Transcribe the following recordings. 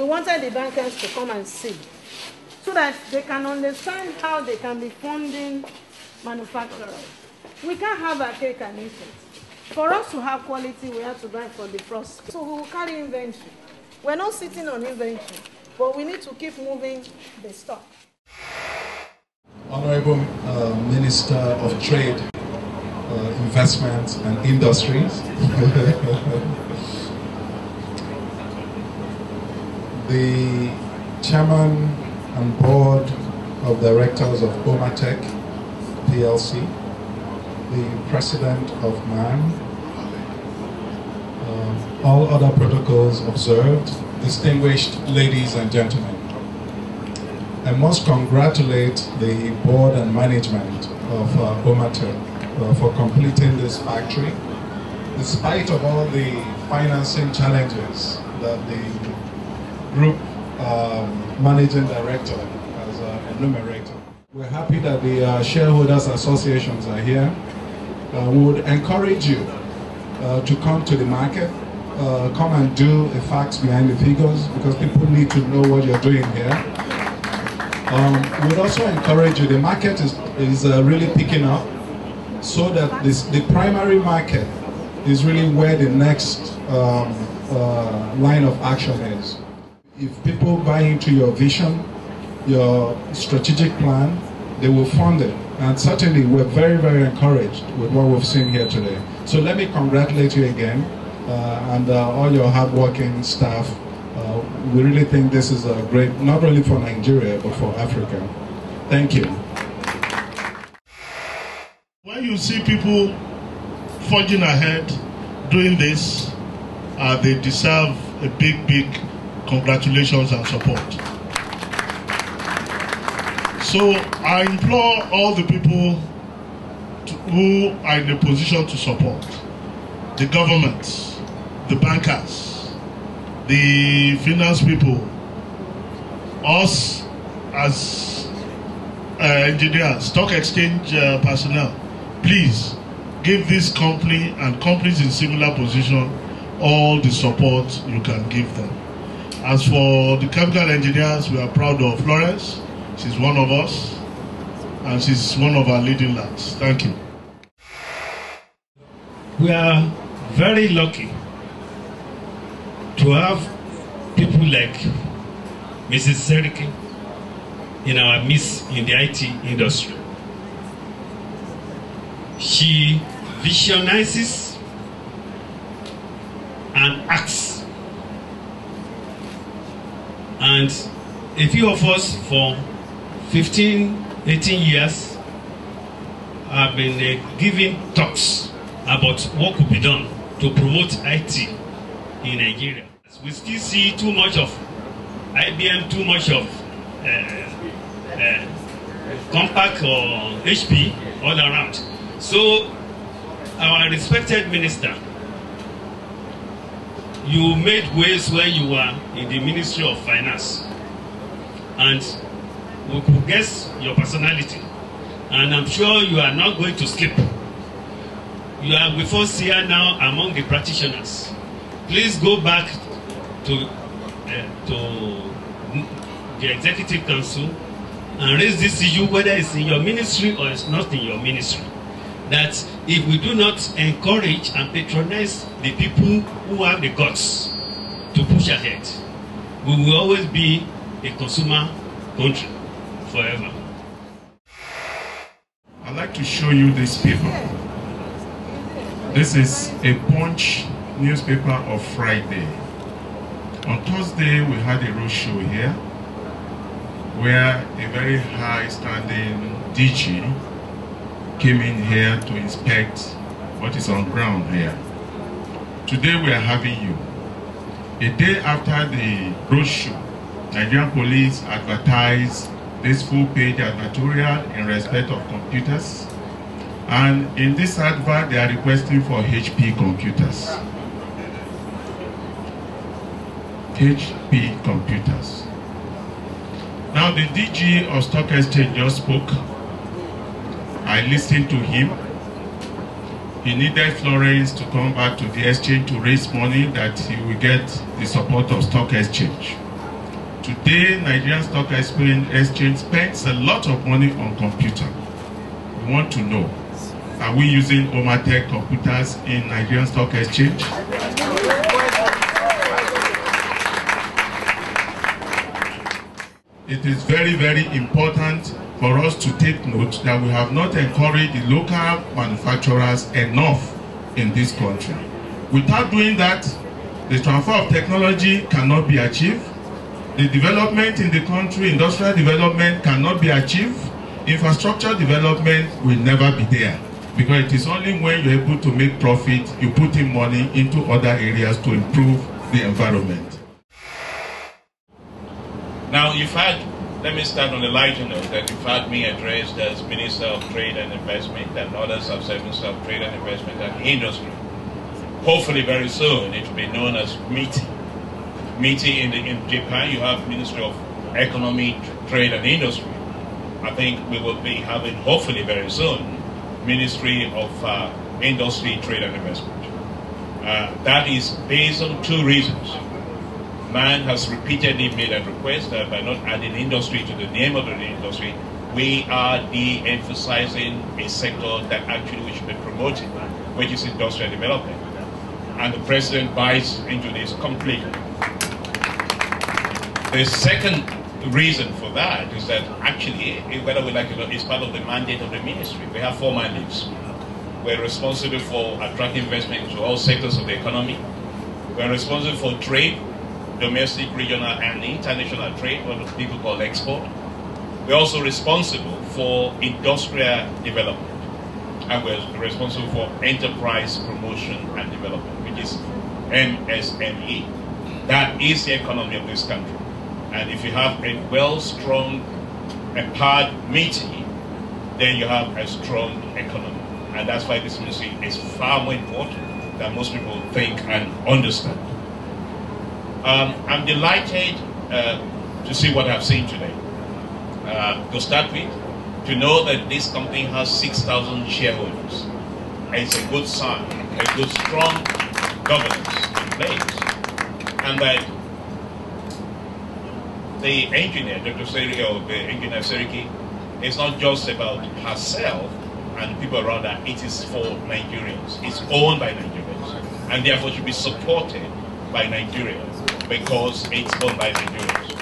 we wanted the bankers to come and see so that they can understand how they can be funding manufacturers. We can't have our cake and eat it. For us to have quality, we have to buy for the process. So we will carry inventory. We're not sitting on inventory, but we need to keep moving the stock. Honorable Minister of Trade, Investments and Industries, the Chairman and Board of Directors of Omatek Plc, the President of MAN, all other protocols observed, distinguished ladies and gentlemen. I must congratulate the board and management of Omatek for completing this factory, despite of all the financing challenges that the group managing director has enumerated. We're happy that the shareholders associations are here. We would encourage you to come to the market, come and do the facts behind the figures, because people need to know what you're doing here. We would also encourage you, the market is really picking up, so that the primary market is really where the next line of action is. If people buy into your vision, your strategic plan, they will fund it. And certainly we're very, very encouraged with what we've seen here today. So let me congratulate you again and all your hardworking staff. We really think this is a great, not only for Nigeria, but for Africa. Thank you. When you see people forging ahead, doing this, they deserve a big, big congratulations and support. So I implore all the people who are in a position to support, the government, the bankers, the finance people, us as engineers, stock exchange personnel, please give this company and companies in similar position all the support you can give them. As for the chemical engineers, we are proud of Florence. She's one of us, and she's one of our leading lads. Thank you. We are very lucky to have people like Mrs. Seriki in our midst in the IT industry. She visionizes and acts. And a few of us for 15, 18 years have been giving talks about what could be done to promote IT in Nigeria. We still see too much of IBM, too much of Compaq or HP all around. So, our respected minister, you made waves when you were in the Ministry of Finance, and we could guess your personality, and I'm sure you are not going to skip. You are with us here now among the practitioners. Please go back to the Executive Council and raise this issue, whether it's in your ministry or it's not in your ministry. That if we do not encourage and patronize the people who have the guts to push ahead, we will always be a consumer country forever. I'd like to show you this paper. This is a Punch newspaper of Friday. On Thursday, we had a roadshow here where a very high-standing DG came in here to inspect what is on ground here. Today, we are having you. A day after the roadshow, Nigerian police advertised this full-page advertorial in respect of computers. And in this advert, they are requesting for HP computers. HP computers. Now the DG of Stock Exchange just spoke. I listened to him. He needed Florence to come back to the exchange to raise money that he will get the support of Stock Exchange. Today, Nigerian Stock Exchange spends a lot of money on computer. We want to know, are we using Omatek computers in Nigerian Stock Exchange? It is very, very important for us to take note that we have not encouraged the local manufacturers enough in this country. Without doing that, the transfer of technology cannot be achieved. The development in the country, industrial development, cannot be achieved. Infrastructure development will never be there, because it is only when you're able to make profit, you put in money into other areas to improve the environment. Now, let me start on the lighter note that you've had me addressed as Minister of Trade and Investment, and others have said Minister of Trade and Investment and Industry. Hopefully very soon it will be known as MITI. MITI in Japan, you have Ministry of Economy, Trade and Industry. I think we will be having, hopefully very soon, Ministry of Industry, Trade and Investment. That is based on two reasons. Man has repeatedly made a request that by not adding industry to the name of the industry, we are de-emphasizing a sector that actually we should be promoting, which is industrial development. And the president buys into this completely. The second reason for that is that actually, whether we like it or not, it's part of the mandate of the ministry. We have 4 mandates. We're responsible for attracting investment into all sectors of the economy. We're responsible for trade, domestic, regional, and international trade, what people call export. We're also responsible for industrial development. And we're responsible for enterprise promotion and development, which is MSME. That is the economy of this country. And if you have a well-strong, empowered MITI, then you have a strong economy. And that's why this ministry is far more important than most people think and understand. I'm delighted to see what I've seen today. To start with, to know that this company has 6,000 shareholders. It's a good sign, a good strong governance in place. And that the engineer, Dr. Seriki, or the engineer Seriki, is not just about herself and people around her, it is for Nigerians. It's owned by Nigerians, and therefore should be supported by Nigerians because it's owned by Nigerians.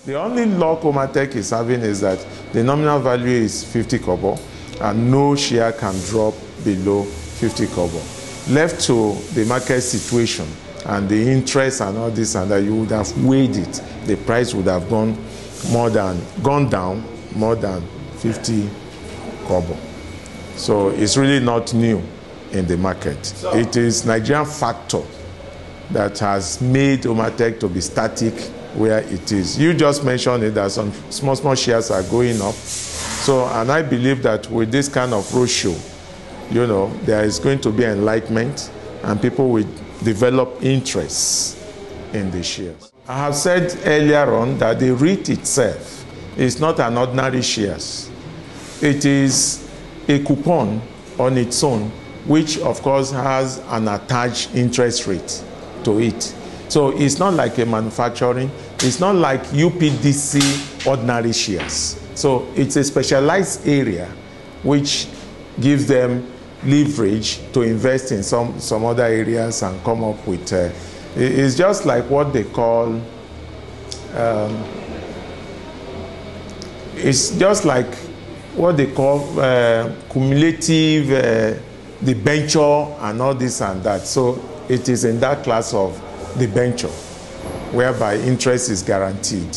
The only lock Omatek is having is that the nominal value is 50 kobo and no share can drop below 50 kobo. Left to the market situation and the interest and all this and that, you would have weighed it. The price would have gone down more than 50 kobo. So it's really not new in the market. It is Nigerian factor that has made Omatek to be static where it is. You just mentioned it, that some small shares are going up. So, and I believe that with this kind of roadshow, you know, there is going to be enlightenment and people will develop interest in the shares. I have said earlier on that the REIT itself is not an ordinary shares. It is a coupon on its own, which of course has an attached interest rate to it. So it's not like a manufacturing, it's not like UPDC ordinary shares. So it's a specialized area which gives them leverage to invest in some other areas and come up with, it's just like what they call, it's just like what they call cumulative debenture and all this and that. So it is in that class of debenture, whereby interest is guaranteed.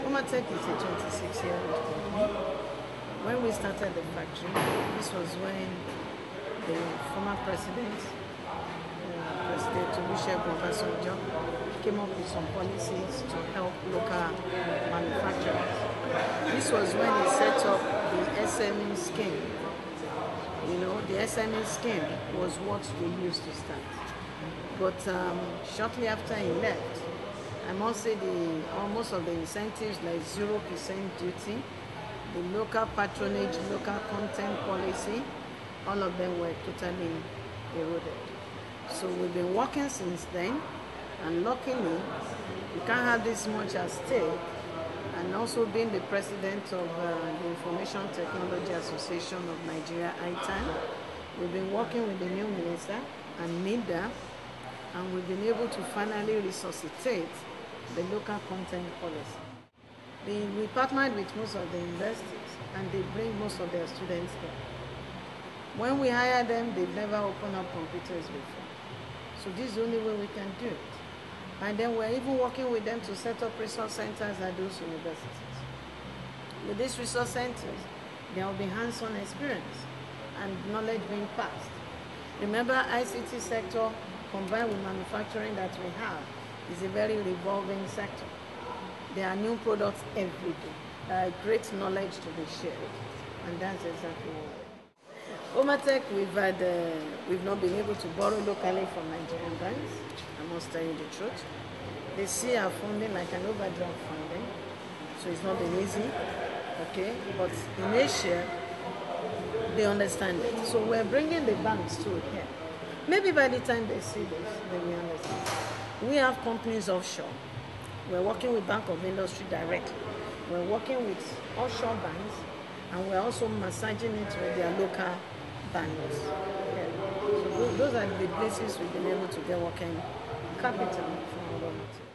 Omatek is a 26-year-old company. When we started the factory, this was when the former president, President Olusegun Aganga, came up with some policies to help local manufacturers. This was when he set up the SME scheme. You know, the SME scheme was what we used to start. But shortly after he left, I must say most of the incentives, like 0% duty, the local patronage, local content policy, all of them were totally eroded. So we've been working since then And luckily, you can't have this much at stake. And also being the president of the Information Technology Association of Nigeria, ITAN, we've been working with the new minister and NIDA, and we've been able to finally resuscitate the local content policy. We partnered with most of the universities, and they bring most of their students here. When we hire them, they've never opened up computers before. So this is the only way we can do it. And then we're even working with them to set up resource centers at those universities. With these resource centers, there will be hands-on experience and knowledge being passed. Remember, ICT sector combined with manufacturing that we have is a very revolving sector. There are new products every day. Great knowledge to be shared, and that's exactly what we do. Omatek, we've not been able to borrow locally from Nigerian banks. I must tell you the truth. They see our funding like an overdraft funding, so it's not been easy. Okay, but in Asia, they understand it. So we're bringing the banks to here. Maybe by the time they see this, they will understand. We have companies offshore. We're working with Bank of Industry directly. We're working with offshore banks, and we're also massaging it with their local banks. Yeah. So those are the places we've been able to get working capital from our material.